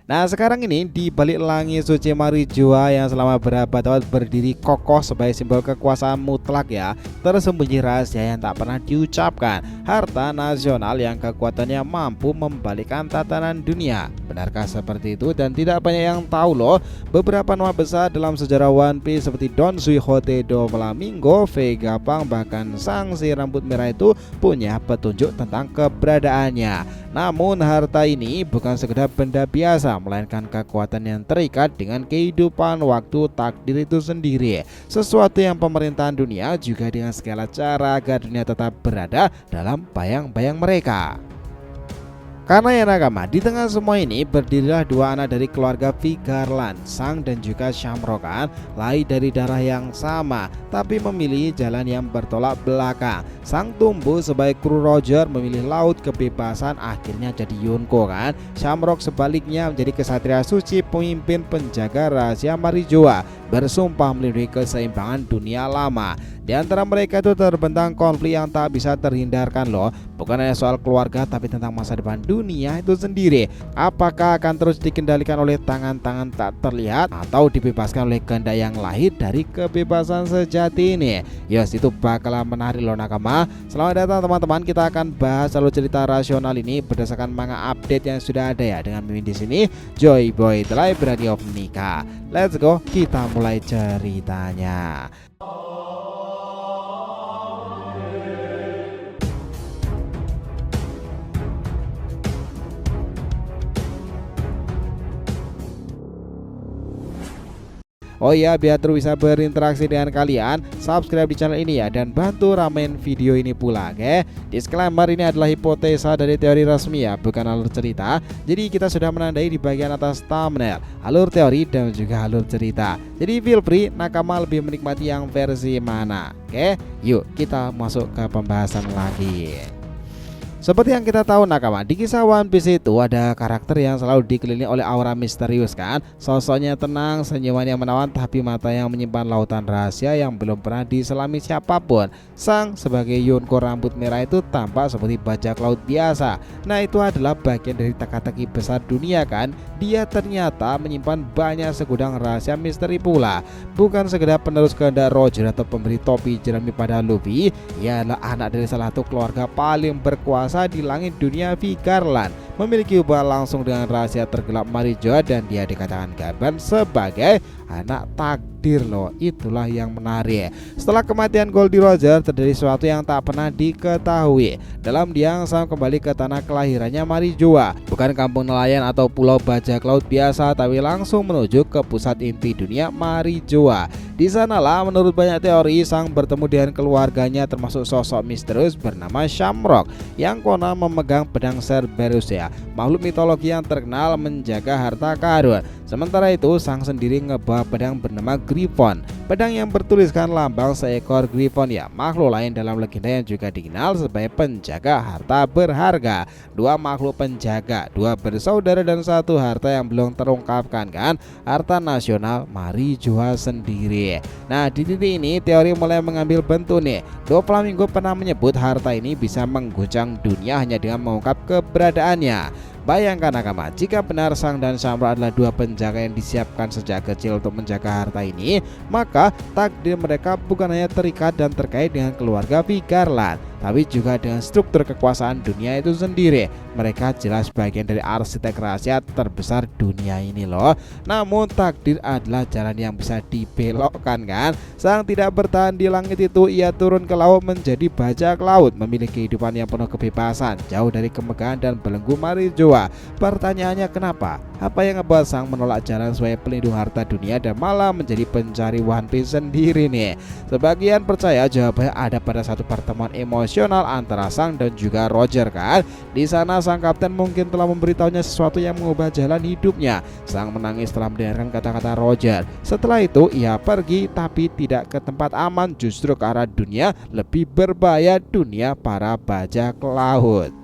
Nah sekarang ini di balik langit suci Marijua yang selama berabad-abad berdiri kokoh sebagai simbol kekuasaan mutlak ya, tersembunyi rahasia yang tak pernah diucapkan, harta nasional yang kekuatannya mampu membalikkan tatanan dunia. Benarkah seperti itu? Dan tidak banyak yang tahu loh, beberapa nama besar dalam sejarah One Piece seperti Don Quixote do Flamingo, Vega Pang, bahkan sang si rambut merah itu punya petunjuk tentang keberadaannya. Namun harta ini bukan sekedar benda biasa, melainkan kekuatan yang terikat dengan kehidupan, waktu, takdir itu sendiri. Sesuatu yang pemerintahan dunia juga dengan segala cara agar dunia tetap berada dalam bayang-bayang mereka. Karena ya nakama, di tengah semua ini berdirilah dua anak dari keluarga Vigarland, Sang dan juga Shamrock, lahir dari darah yang sama, tapi memilih jalan yang bertolak belakang. Sang tumbuh sebagai kru Roger, memilih laut kebebasan, akhirnya jadi Yonko kan. Shamrock sebaliknya menjadi kesatria suci, pemimpin penjaga rahasia Marijua, bersumpah melindungi keseimbangan dunia lama. Di antara mereka itu terbentang konflik yang tak bisa terhindarkan loh. Bukan hanya soal keluarga tapi tentang masa depan dunia itu sendiri. Apakah akan terus dikendalikan oleh tangan-tangan tak terlihat atau dibebaskan oleh kehendak yang lahir dari kebebasan sejati ini? Yes, itu bakalan menarik loh nakama. Selamat datang teman-teman, kita akan bahas alur cerita rasional ini berdasarkan manga update yang sudah ada ya, dengan mimin di sini Joy Boy The Library of Nika. Let's go, kita mulai ceritanya. Oh iya, biar terus bisa berinteraksi dengan kalian, subscribe di channel ini ya, dan bantu ramen video ini pula, oke? Disclaimer, ini adalah hipotesa dari teori resmi ya, bukan alur cerita. Jadi kita sudah menandai di bagian atas thumbnail alur teori dan juga alur cerita. Jadi feel free nakama lebih menikmati yang versi mana, oke? Yuk kita masuk ke pembahasan lagi. Seperti yang kita tahu nakama, di kisah One Piece itu ada karakter yang selalu dikelilingi oleh aura misterius kan. Sosoknya tenang, senyuman yang menawan, tapi mata yang menyimpan lautan rahasia yang belum pernah diselami siapapun. Sang sebagai Yonko rambut merah itu tampak seperti bajak laut biasa. Nah itu adalah bagian dari teka-teki besar dunia kan. Dia ternyata menyimpan banyak segudang rahasia misteri pula. Bukan sekedar penerus kehendak Roger atau pemberi topi jerami pada Luffy, ia adalah anak dari salah satu keluarga paling berkuasa di langit dunia Vigarland, memiliki hubungan langsung dengan rahasia tergelap Marijua, dan dia dikatakan Gaban sebagai anak takdir loh. Itulah yang menarik. Setelah kematian Goldie Roger terjadi sesuatu yang tak pernah diketahui. Dalam dia sang kembali ke tanah kelahirannya Marijua, bukan kampung nelayan atau pulau bajak laut biasa, tapi langsung menuju ke pusat inti dunia Marijua. Di sanalah menurut banyak teori sang bertemu dengan keluarganya, termasuk sosok misterius bernama Shamrock yang konon memegang pedang Cerberus ya, makhluk mitologi yang terkenal menjaga harta karun. Sementara itu sang sendiri ngebawa pedang bernama Griffon, pedang yang bertuliskan lambang seekor Griffon ya, makhluk lain dalam legenda yang juga dikenal sebagai penjaga harta berharga. Dua makhluk penjaga, dua bersaudara dan satu harta yang belum terungkapkan kan, harta nasional Marijua sendiri. Nah di titik ini teori mulai mengambil bentuk nih. Doflamingo pernah menyebut harta ini bisa mengguncang dunia hanya dengan mengungkap keberadaannya. Bayangkan nakama, jika benar Sang dan Shamrock adalah dua penjaga yang disiapkan sejak kecil untuk menjaga harta ini, maka takdir mereka bukan hanya terikat dan terkait dengan keluarga Vigarland, tapi juga dengan struktur kekuasaan dunia itu sendiri. Mereka jelas bagian dari arsitek rahasia terbesar dunia ini loh. Namun takdir adalah jalan yang bisa dibelokkan kan. Sang tidak bertahan di langit itu, ia turun ke laut menjadi bajak laut, memiliki kehidupan yang penuh kebebasan, jauh dari kemegahan dan belenggu Marijua. Pertanyaannya kenapa? Apa yang ngebuat Sang menolak jalan sebagai pelindung harta dunia dan malah menjadi pencari One Piece sendiri nih? Sebagian percaya jawabannya ada pada satu pertemuan emosional antara Sang dan juga Roger kan. Di sana sang kapten mungkin telah memberitahunya sesuatu yang mengubah jalan hidupnya. Sang menangis setelah mendengarkan kata-kata Roger. Setelah itu ia pergi, tapi tidak ke tempat aman, justru ke arah dunia lebih berbahaya, dunia para bajak laut.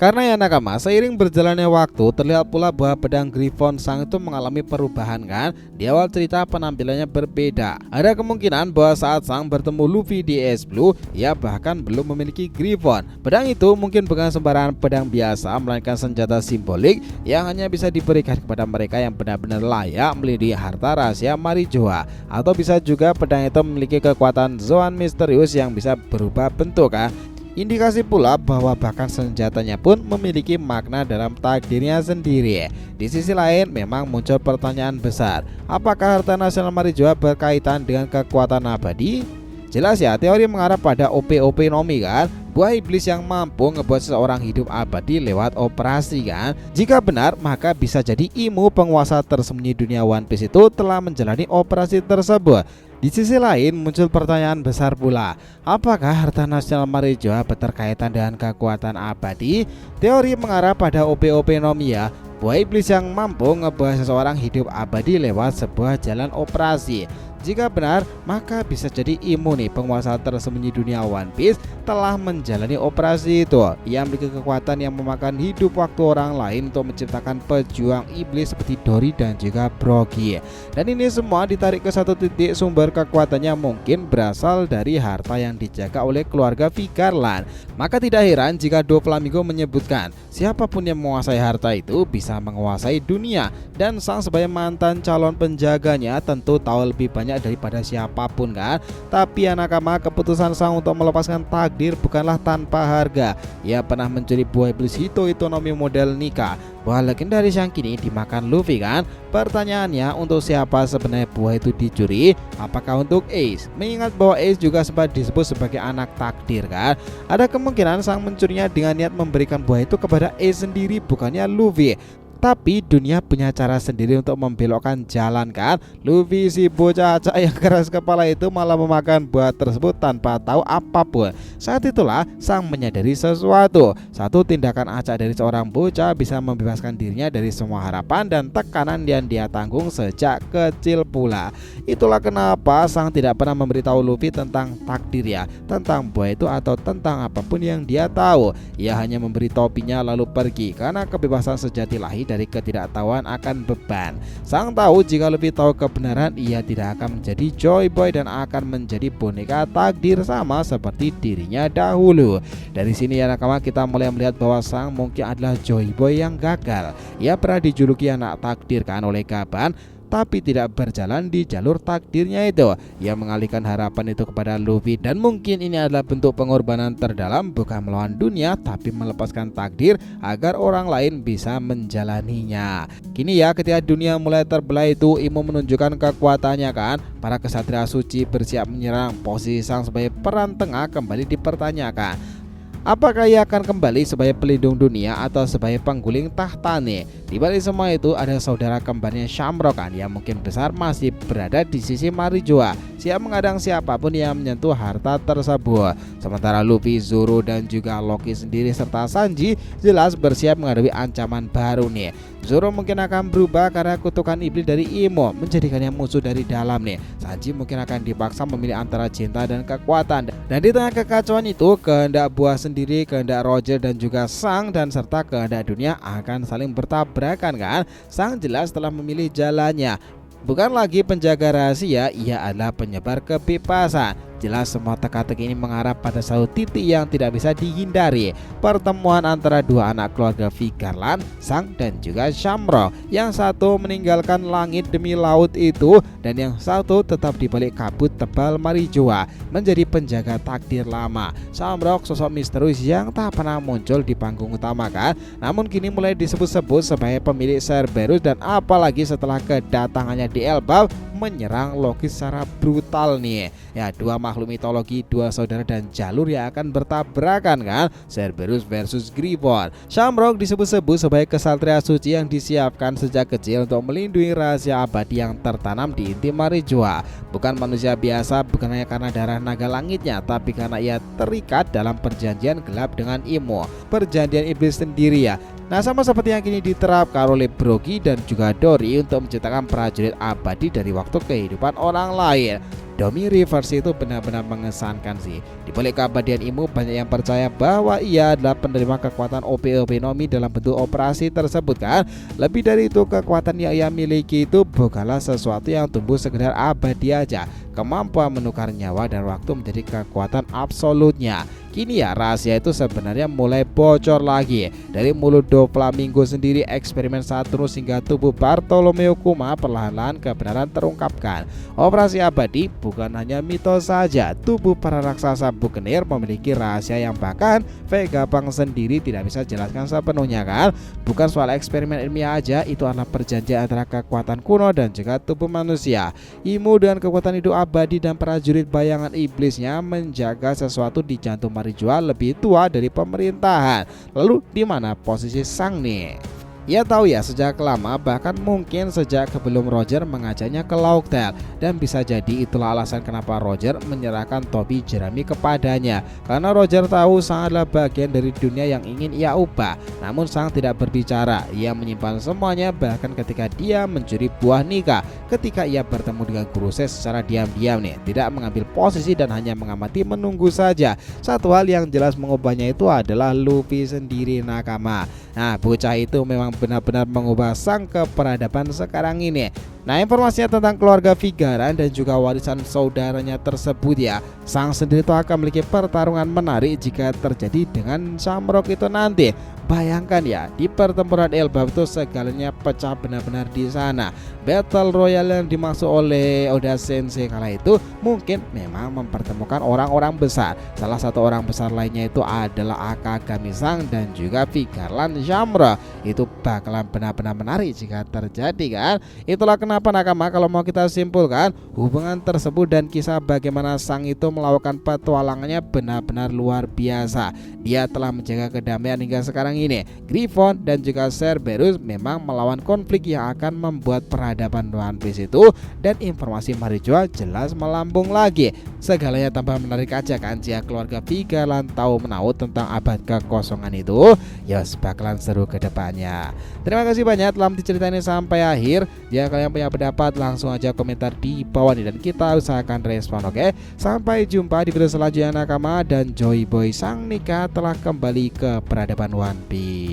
Karena ya nakama, seiring berjalannya waktu terlihat pula bahwa pedang Griffon Sang itu mengalami perubahan kan. Di awal cerita penampilannya berbeda. Ada kemungkinan bahwa saat Sang bertemu Luffy di Ace Blue, ia bahkan belum memiliki Griffon. Pedang itu mungkin bukan sembarangan pedang biasa, melainkan senjata simbolik yang hanya bisa diberikan kepada mereka yang benar-benar layak melindungi harta rahasia Marijoa. Atau bisa juga pedang itu memiliki kekuatan Zoan misterius yang bisa berubah bentuk kan. Indikasi pula bahwa bahkan senjatanya pun memiliki makna dalam takdirnya sendiri. Di sisi lain memang muncul pertanyaan besar, apakah harta nasional Marijoa berkaitan dengan kekuatan abadi? Jelas ya, teori mengarah pada OP Nomi kan, buah iblis yang mampu ngebuat seseorang hidup abadi lewat operasi kan. Jika benar, maka bisa jadi Imu, penguasa tersembunyi dunia One Piece itu telah menjalani operasi tersebut. Di sisi lain muncul pertanyaan besar pula, apakah harta nasional Marijoa berkaitan dengan kekuatan abadi? Teori mengarah pada OP Nomi ya, buah iblis yang mampu ngebuat seseorang hidup abadi lewat sebuah jalan operasi. Jika benar, maka bisa jadi Imu nih, penguasa tersembunyi dunia One Piece, telah menjalani operasi itu. Ia memiliki kekuatan yang memakan hidup waktu orang lain untuk menciptakan pejuang iblis seperti Dory dan juga Brogy. Dan ini semua ditarik ke satu titik, sumber kekuatannya mungkin berasal dari harta yang dijaga oleh keluarga Vigarland. Maka tidak heran jika Doflamingo menyebutkan siapapun yang menguasai harta itu bisa menguasai dunia. Dan Sang sebagai mantan calon penjaganya tentu tahu lebih banyak daripada siapapun kan. Tapi ya nakama, keputusan Sang untuk melepaskan takdir bukanlah tanpa harga. Ia pernah mencuri buah iblis Hito Nomi model Nika, buah legendaris yang kini dimakan Luffy kan. Pertanyaannya, untuk siapa sebenarnya buah itu dicuri? Apakah untuk Ace? Mengingat bahwa Ace juga sempat disebut sebagai anak takdir kan. Ada kemungkinan Sang mencurinya dengan niat memberikan buah itu kepada Ace sendiri, bukannya Luffy. Tapi dunia punya cara sendiri untuk membelokkan jalan kan. Luffy si bocah acak yang keras kepala itu malah memakan buah tersebut tanpa tahu apapun. Saat itulah Sang menyadari sesuatu. Satu tindakan acak dari seorang bocah bisa membebaskan dirinya dari semua harapan dan tekanan yang dia tanggung sejak kecil pula. Itulah kenapa Sang tidak pernah memberitahu Luffy tentang takdir ya, tentang buah itu atau tentang apapun yang dia tahu. Ia hanya memberi topinya lalu pergi, karena kebebasan sejati lahir dari ketidaktahuan akan beban. Sang tahu jika lebih tahu kebenaran, ia tidak akan menjadi Joy Boy dan akan menjadi boneka takdir sama seperti dirinya dahulu. Dari sini ya nakama, kita mulai melihat bahwa Sang mungkin adalah Joy Boy yang gagal. Ia pernah dijuluki anak takdir kan oleh Gaban, tapi tidak berjalan di jalur takdirnya itu. Ia mengalihkan harapan itu kepada Luffy, dan mungkin ini adalah bentuk pengorbanan terdalam, bukan melawan dunia tapi melepaskan takdir agar orang lain bisa menjalaninya. Kini ya, ketika dunia mulai terbelah itu, Imu menunjukkan kekuatannya kan. Para kesatria suci bersiap menyerang. Posisi Sang sebagai peran tengah kembali dipertanyakan. Apakah ia akan kembali sebagai pelindung dunia atau sebagai pengguling tahta nih? Di balik semua itu ada saudara kembarnya Shamrock kan, yang mungkin besar masih berada di sisi Marijoa, siap mengadang siapapun yang menyentuh harta tersebut. Sementara Luffy, Zoro dan juga Loki sendiri serta Sanji jelas bersiap menghadapi ancaman baru nih. Zoro mungkin akan berubah karena kutukan iblis dari Imo menjadikannya musuh dari dalam nih. Sanji mungkin akan dipaksa memilih antara cinta dan kekuatan. Dan di tengah kekacauan itu, kehendak buah sendiri, kehendak Roger dan juga Sang, dan serta kehendak dunia akan saling bertabrakan kan. Sang jelas telah memilih jalannya. Bukan lagi penjaga rahasia, ia adalah penyebar kebebasan. Jelas semua teka-teki ini mengarah pada satu titik yang tidak bisa dihindari, pertemuan antara dua anak keluarga Vigarland, Sang dan juga Shamrock. Yang satu meninggalkan langit demi laut itu, dan yang satu tetap di balik kabut tebal Marijoa menjadi penjaga takdir lama. Shamrock sosok misterius yang tak pernah muncul di panggung utama kan, namun kini mulai disebut-sebut sebagai pemilik Cerberus, dan apalagi setelah kedatangannya di Elbaf menyerang Loki secara brutal nih. Ya, dua makhluk mitologi, dua saudara dan jalur yang akan bertabrakan kan, Cerberus versus Griffon. Shamrock disebut-sebut sebagai kesatria suci yang disiapkan sejak kecil untuk melindungi rahasia abadi yang tertanam di inti Marijoa. Bukan manusia biasa, bukan hanya karena darah naga langitnya, tapi karena ia terikat dalam perjanjian gelap dengan Imo, perjanjian iblis sendiri ya. Nah, sama seperti yang kini diterapkan oleh Brogy dan juga Dory untuk menciptakan prajurit abadi dari waktu kehidupan orang lain. Domi Reverse itu benar-benar mengesankan sih, balik keabadian Imu, banyak yang percaya bahwa ia adalah penerima kekuatan OP-OP Nomi dalam bentuk operasi tersebut kan. Lebih dari itu, kekuatan yang ia miliki itu bukanlah sesuatu yang tumbuh sekedar abadi aja. Kemampuan menukar nyawa dan waktu menjadi kekuatan absolutnya. Kini ya rahasia itu sebenarnya mulai bocor lagi. Dari mulut Doflamingo sendiri, eksperimen Saturnus hingga tubuh Bartolomeo Kuma, perlahan-lahan kebenaran terungkapkan. Operasi abadi bukan hanya mitos saja. Tubuh para raksasa Buccaneer memiliki rahasia yang bahkan Vegapunk sendiri tidak bisa jelaskan sepenuhnya kan. Bukan soal eksperimen ilmiah aja, itu adalah perjanjian antara kekuatan kuno dan juga tubuh manusia. Imu dengan kekuatan hidup abadi dan prajurit bayangan iblisnya menjaga sesuatu di jantung Marijoa lebih tua dari pemerintahan. Lalu di mana posisi Sang nih? Ia tahu ya sejak lama, bahkan mungkin sejak sebelum Roger mengajaknya ke Laughdale, dan bisa jadi itulah alasan kenapa Roger menyerahkan topi jerami kepadanya. Karena Roger tahu Sang adalah bagian dari dunia yang ingin ia ubah. Namun Sang tidak berbicara, ia menyimpan semuanya, bahkan ketika dia mencuri buah nikah. Ketika ia bertemu dengan Guru Sei secara diam-diam nih, tidak mengambil posisi dan hanya mengamati menunggu saja. Satu hal yang jelas mengubahnya itu adalah Luffy sendiri nakama. Nah, bocah itu memang benar-benar mengubah Sang ke peradaban sekarang ini. Nah, informasinya tentang keluarga Vigaren dan juga warisan saudaranya tersebut ya, Sang sendiri itu akan memiliki pertarungan menarik jika terjadi dengan Shamrock itu nanti. Bayangkan ya, di pertempuran Elbaf itu segalanya pecah benar-benar di sana. Battle Royale yang dimaksud oleh Oda Sensei kala itu mungkin memang mempertemukan orang-orang besar. Salah satu orang besar lainnya itu adalah Akagami Sang dan juga Vigaren Shamrock. Itu bakalan benar-benar menarik jika terjadi kan. Itulah kenapa nakama, kalau mau kita simpulkan, hubungan tersebut dan kisah bagaimana Sang itu melakukan petualangannya benar-benar luar biasa. Dia telah menjaga kedamaian hingga sekarang ini. Griffon dan juga Cerberus memang melawan konflik yang akan membuat peradaban One Piece itu, dan informasi Marijoa jelas melambung lagi. Segalanya tambah menarik aja kan jika keluarga Vigaren tahu menahu tentang abad kekosongan itu. Yos, bakalan seru ke depannya. Terima kasih banyak telah menceritakan sampai akhir. Jika kalian punya pendapat, langsung aja komentar di bawah nih dan kita usahakan respon, oke? Sampai jumpa di video selanjutnya nakama, dan Joy Boy Sang Nika telah kembali ke peradaban One Piece.